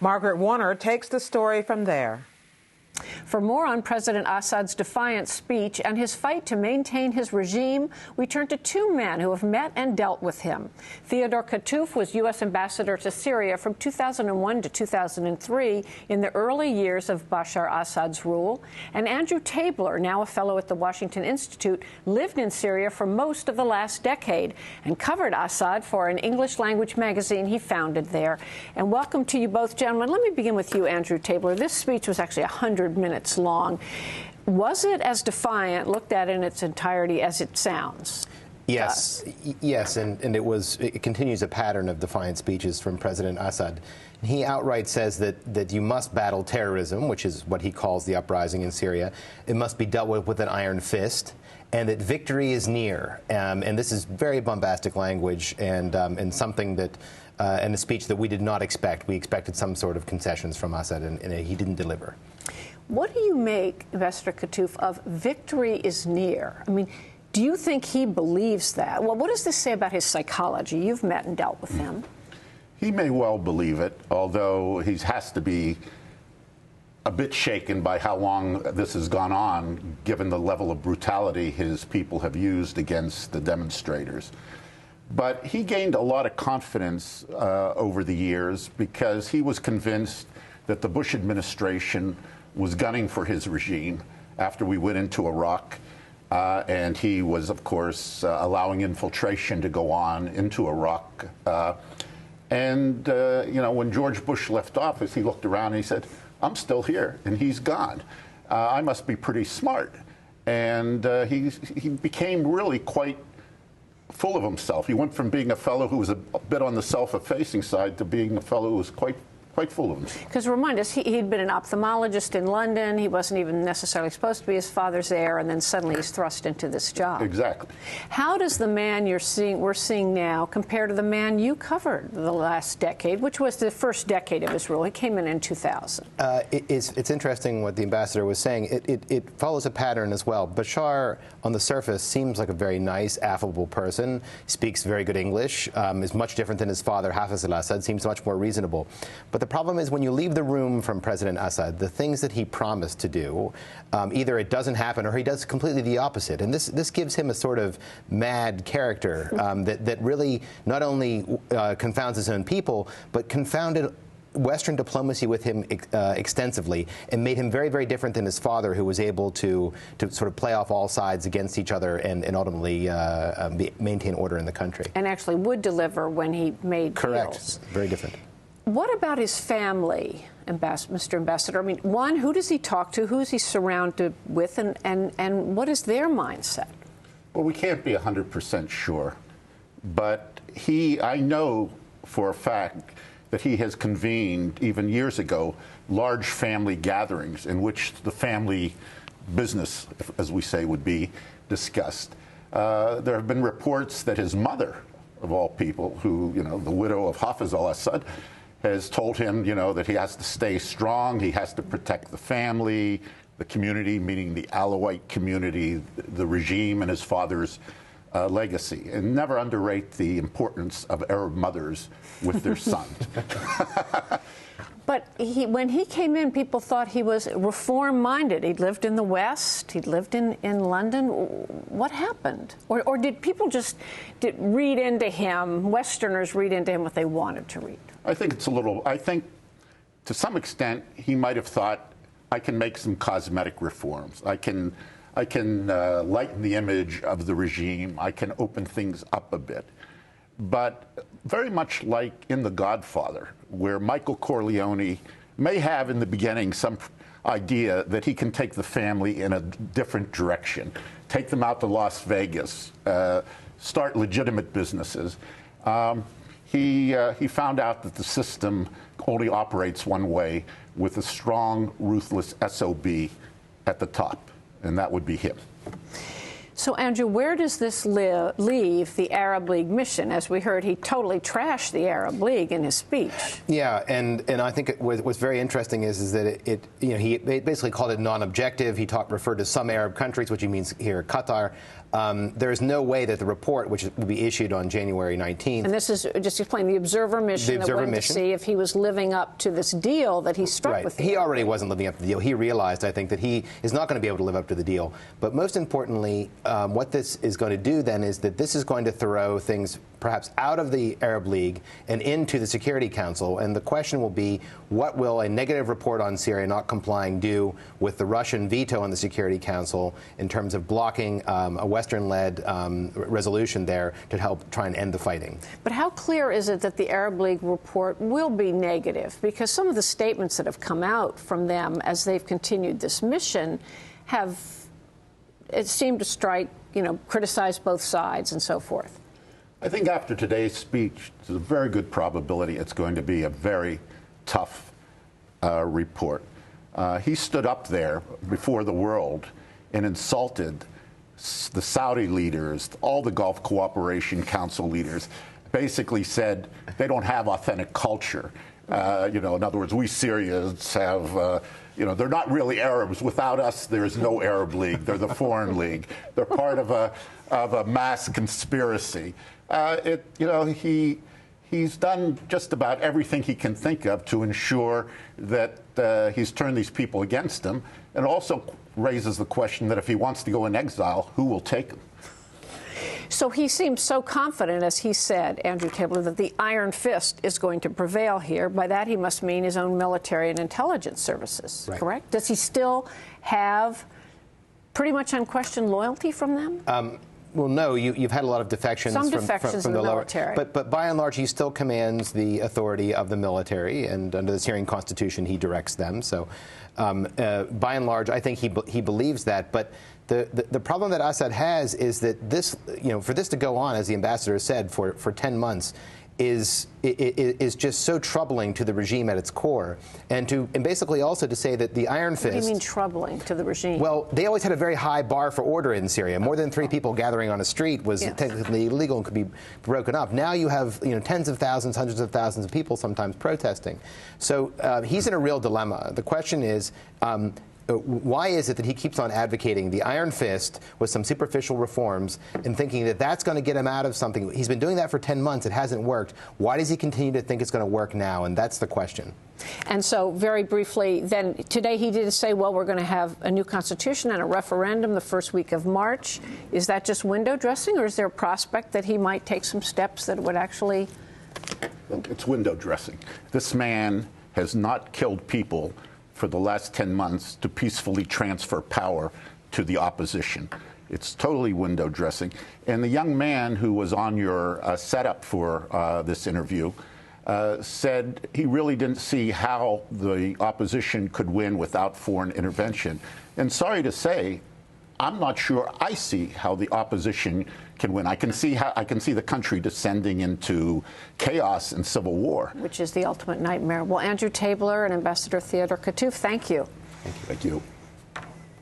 Margaret Warner takes the story from there. For more on President Assad's defiant speech and his fight to maintain his regime, we turn to two men who have met and dealt with him. Theodore Katouf was U.S. ambassador to Syria from 2001 to 2003 in the early years of Bashar Assad's rule. And Andrew Tabler, now a fellow at the Washington Institute, lived in Syria for most of the last decade and covered Assad for an English-language magazine he founded there. And welcome to you both, gentlemen. Let me begin with you, Andrew Tabler. This speech was actually 100 minutes long. Was it as defiant, looked at in its entirety, as it sounds? Yes, and it continues a pattern of defiant speeches from President Assad. He outright says that you must battle terrorism, which is what he calls the uprising in Syria. It must be dealt with an iron fist, and that victory is near. And this is very bombastic language, and something that in a speech that we did not expect. We expected some sort of concessions from Assad, and he didn't deliver. What do you make, Ambassador Katouf, of victory is near? I mean, do you think he believes that? Well, what does this say about his psychology? You've met and dealt with him. He may well believe it, although he has to be a bit shaken by how long this has gone on, given the level of brutality his people have used against the demonstrators. But he gained a lot of confidence over the years because he was convinced that the Bush administration was gunning for his regime after we went into Iraq. And he was, of course, allowing infiltration to go on into Iraq. You know, when George Bush left office, he looked around and he said, I'm still here, and he's gone. I must be pretty smart. And he became really quite full of himself. He went from being a fellow who was a bit on the self-effacing side to being a fellow who was quite full of himself. Because remind us, he'd been an ophthalmologist in London. He wasn't even necessarily supposed to be. His father's there, and then suddenly he's thrust into this job. Exactly. How does the man we're seeing now compare to the man you covered the last decade, which was the first decade of his rule? He came in 2000. It's interesting what the ambassador was saying. It follows a pattern as well. Bashar, on the surface, seems like a very nice, affable person. Speaks very good English. Is much different than his father, Hafez al-Assad. Seems much more reasonable. But the problem is when you leave the room from President Assad, the things that he promised to do, either it doesn't happen or he does completely the opposite. And this gives him a sort of mad character that really not only confounds his own people, but confounded Western diplomacy with him extensively and made him very, very different than his father, who was able to sort of play off all sides against each other and ultimately maintain order in the country. And actually would deliver when he made Correct. Deals. Very different. What about his family, Mr. Ambassador? I mean, one, who does he talk to? Who is he surrounded with? And what is their mindset? Well, we can't be 100% sure. But I know for a fact that he has convened, even years ago, large family gatherings in which the family business, as we say, would be discussed. There have been reports that his mother, of all people, who, you know, the widow of Hafez al-Assad, has told him, you know, that he has to stay strong, he has to protect the family, the community, meaning the Alawite community, the regime, and his father's legacy. And never underrate the importance of Arab mothers with their sons. But when he came in, people thought he was reform-minded. He'd lived in the West. He'd lived in London. What happened? Or did people just read into him, Westerners read into him what they wanted to read? I think to some extent he might have thought, I can make some cosmetic reforms. I can lighten the image of the regime. I can open things up a bit. But very much like in The Godfather, where Michael Corleone may have in the beginning some idea that he can take the family in a different direction, take them out to Las Vegas, start legitimate businesses. He found out that the system only operates one way, with a strong, ruthless SOB at the top, and that would be him. So, Andrew, where does this leave the Arab League mission? As we heard, he totally trashed the Arab League in his speech. Yeah, and I think what's very interesting is that he basically called it non-objective. He referred to some Arab countries, which he means here Qatar. There is no way that the report, which will be issued on January 19th. And this is, just explain, the Observer mission that went to see if he was living up to this deal that he struck with. He already wasn't living up to the deal. He realized, I think, that he is not going to be able to live up to the deal. But most importantly, what this is going to do then is that this is going to throw things perhaps out of the Arab League and into the Security Council. And the question will be, what will a negative report on Syria not complying do with the Russian veto on the Security Council in terms of blocking a Western-led resolution there to help try and end the fighting? But how clear is it that the Arab League report will be negative? Because some of the statements that have come out from them as they've continued this mission have, it seemed to strike, criticize both sides and so forth. I think after today's speech, there's a very good probability it's going to be a very tough report. He stood up there before the world and insulted the Saudi leaders, all the Gulf Cooperation Council leaders, basically said they don't have authentic culture. In other words, we Syrians have, they're not really Arabs. Without us, there is no Arab League. They're the Foreign League. They're part of a mass conspiracy. He's done just about everything he can think of to ensure that he's turned these people against him, and also raises the question that if he wants to go in exile, who will take him? So he seems so confident, as he said, Andrew Tabler, that the iron fist is going to prevail here. By that, he must mean his own military and intelligence services, correct? Does he still have pretty much unquestioned loyalty from them? Well, no, you've had a lot of defections from the lower military. But by and large, he still commands the authority of the military, and under the Syrian constitution, he directs them. So by and large, I think he believes that. But the problem that Assad has is that this, for this to go on, as the ambassador said, for 10 months, is just so troubling to the regime at its core, and basically also to say that the iron fist. What do you mean troubling to the regime? Well, they always had a very high bar for order in Syria. More than 3 people gathering on a street was technically illegal and could be broken up. Now you have tens of thousands, hundreds of thousands of people sometimes protesting. So he's in a real dilemma. The question is, why is it that he keeps on advocating the iron fist with some superficial reforms and thinking that that's going to get him out of something? He's been doing that for 10 months. It hasn't worked. Why does he continue to think it's going to work now? And that's the question. And so, very briefly, then, today he did say, well, we're going to have a new constitution and a referendum the first week of March. Is that just window dressing, or is there a prospect that he might take some steps that would actually... It's window dressing. This man has not killed people for the last 10 months to peacefully transfer power to the opposition. It's totally window dressing. And the young man who was on your setup for this interview said he really didn't see how the opposition could win without foreign intervention. And sorry to say, I'm not sure I see how the opposition can win. I can see the country descending into chaos and civil war, which is the ultimate nightmare. Well, Andrew Tabler and Ambassador Theodore Katouf, thank you. Thank you.